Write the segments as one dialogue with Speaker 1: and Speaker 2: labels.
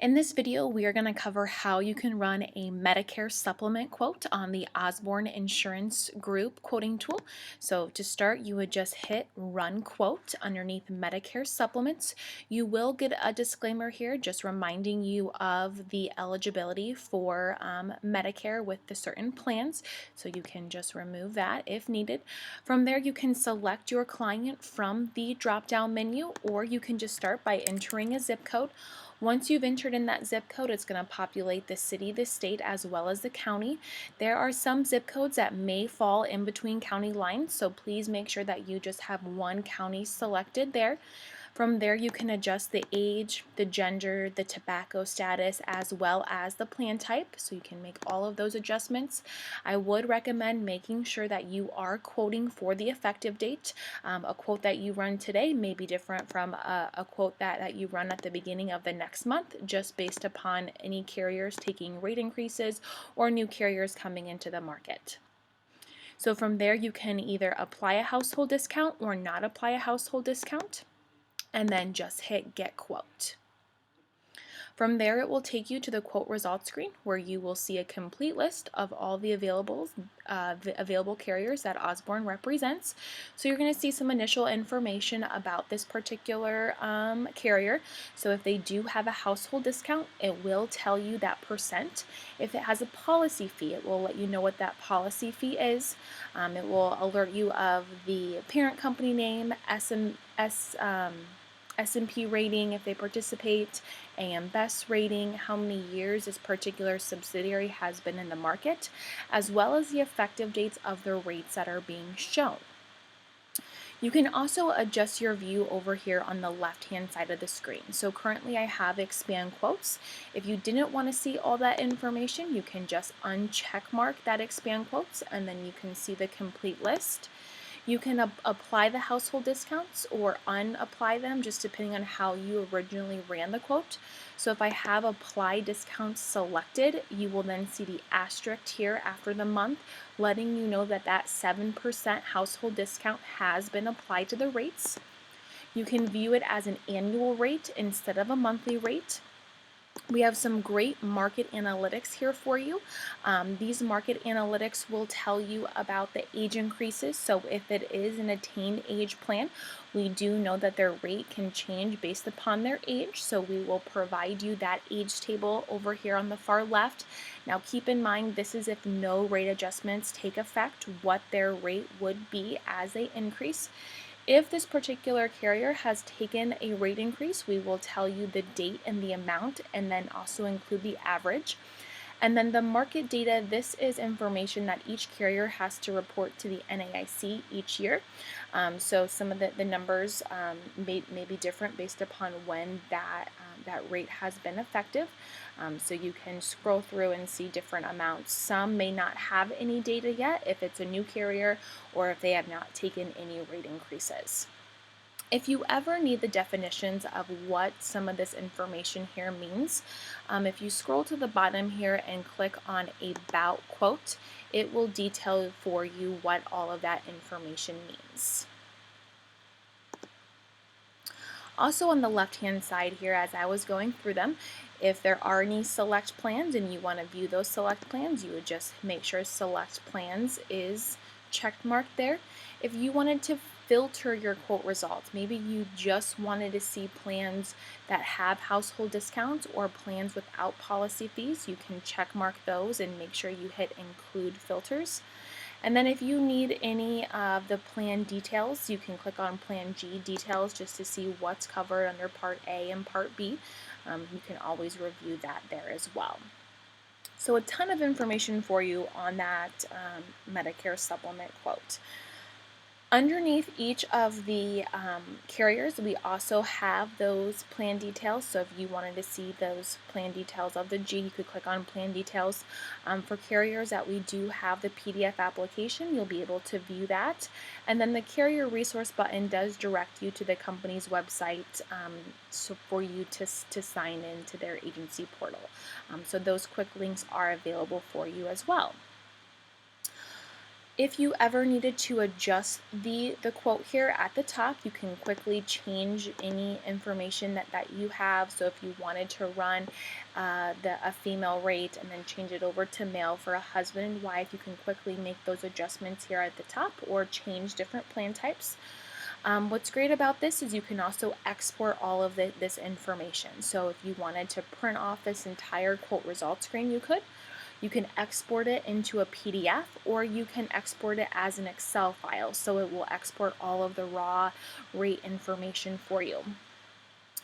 Speaker 1: In this video, we are going to cover how you can run a Medicare supplement quote on the Osborne Insurance Group quoting tool. So to start, you would just hit Run Quote underneath Medicare supplements. You will get a disclaimer here just reminding you of the eligibility for Medicare with the certain plans. So you can just remove that if needed. From there, you can select your client from the drop-down menu, or you can just start by entering a zip code. Once you've entered in that zip code, it's going to populate the city, the state, as well as the county. There are some zip codes that may fall in between county lines, so please make sure that you just have one county selected there. From there, you can adjust the age, the gender, the tobacco status, as well as the plan type, so you can make all of those adjustments. I would recommend making sure that you are quoting for the effective date. A quote that you run today may be different from a quote that you run at the beginning of the next month, just based upon any carriers taking rate increases or new carriers coming into the market. So from there, you can either apply a household discount or not apply a household discount, and then just hit Get Quote. From there, it will take you to the quote results screen where you will see a complete list of all the available carriers that Osborne represents. So you're going to see some initial information about this particular carrier. So if they do have a household discount, it will tell you that percent. If it has a policy fee, it will let you know what that policy fee is. It will alert you of the parent company name, S&P rating if they participate, AM Best rating, how many years this particular subsidiary has been in the market, as well as the effective dates of the rates that are being shown. You can also adjust your view over here on the left-hand side of the screen. So currently I have expand quotes. If you didn't want to see all that information, you can just uncheck mark that expand quotes, and then you can see the complete list. You can apply the household discounts or unapply them, just depending on how you originally ran the quote. So if I have apply discounts selected, you will then see the asterisk here after the month, letting you know that that 7% household discount has been applied to the rates. You can view it as an annual rate instead of a monthly rate. We have some great market analytics here for you. These market analytics will tell you about the age increases. So if it is an attained age plan, we do know that their rate can change based upon their age. So we will provide you that age table over here on the far left. Now keep in mind, this is if no rate adjustments take effect, what their rate would be as they increase. If this particular carrier has taken a rate increase, we will tell you the date and the amount, and then also include the average. And then the market data, this is information that each carrier has to report to the NAIC each year. So some of the numbers may be different based upon when that rate has been effective. So you can scroll through and see different amounts. Some may not have any data yet if it's a new carrier or if they have not taken any rate increases. If you ever need the definitions of what some of this information here means, if you scroll to the bottom here and click on About Quote, it will detail for you what all of that information means. Also on the left-hand side here, as I was going through them, if there are any select plans and you want to view those select plans, you would just make sure Select Plans is checked marked there. If you wanted to filter your quote results, maybe you just wanted to see plans that have household discounts or plans without policy fees, you can check mark those and make sure you hit Include Filters. And then if you need any of the plan details, you can click on Plan G Details just to see what's covered under Part A and Part B. You can always review that there as well. So a ton of information for you on that Medicare supplement quote. Underneath each of the carriers, we also have those plan details. So if you wanted to see those plan details of the G, you could click on Plan Details. For carriers that we do have the PDF application, you'll be able to view that. And then the Carrier Resource button does direct you to the company's website so for you to sign in to their agency portal. So those quick links are available for you as well. If you ever needed to adjust the quote here at the top, you can quickly change any information that you have. So if you wanted to run a female rate and then change it over to male for a husband and wife, you can quickly make those adjustments here at the top or change different plan types. What's great about this is you can also export all of this information. So if you wanted to print off this entire quote result screen, you could. You can export it into a PDF, or you can export it as an Excel file, so it will export all of the raw rate information for you.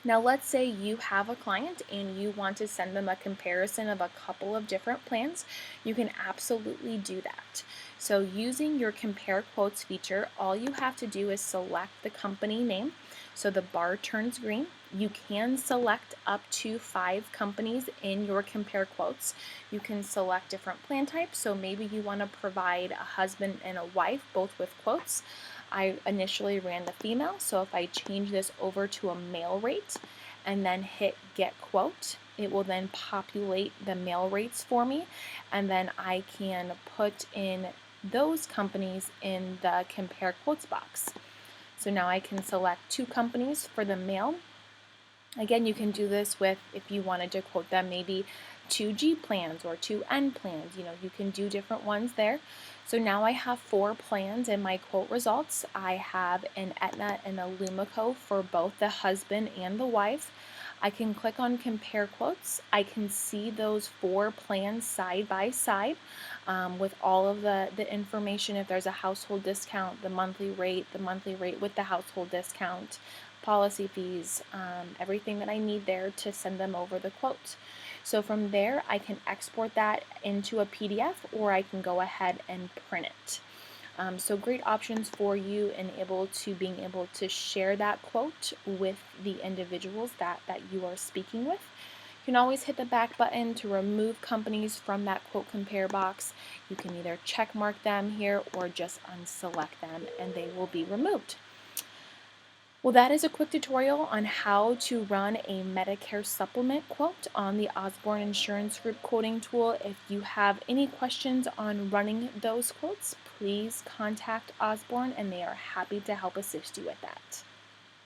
Speaker 1: Now let's say you have a client and you want to send them a comparison of a couple of different plans. You can absolutely do that. So using your compare quotes feature, all you have to do is select the company name. So the bar turns green. You can select up to 5 companies in your compare quotes. You can select different plan types. So maybe you want to provide a husband and a wife both with quotes. I initially ran the female, so if I change this over to a male rate and then hit get quote, it will then populate the male rates for me, and then I can put in those companies in the compare quotes box. So now I can select 2 companies for the male. Again, you can do this with, if you wanted to quote them, maybe 2G plans or 2N plans. You can do different ones there. So now I have 4 plans in my quote results. I have an Aetna and a Lumico for both the husband and the wife. I can click on compare quotes. I can see those 4 plans side by side with all of the information. If there's a household discount, the monthly rate with the household discount, policy fees, everything that I need there to send them over the quote. So from there, I can export that into a PDF, or I can go ahead and print it. So great options for you and being able to share that quote with the individuals that you are speaking with. You can always hit the back button to remove companies from that quote compare box. You can either check mark them here or just unselect them and they will be removed. Well, that is a quick tutorial on how to run a Medicare supplement quote on the Osborne Insurance Group quoting tool. If you have any questions on running those quotes, please contact Osborne and they are happy to help assist you with that.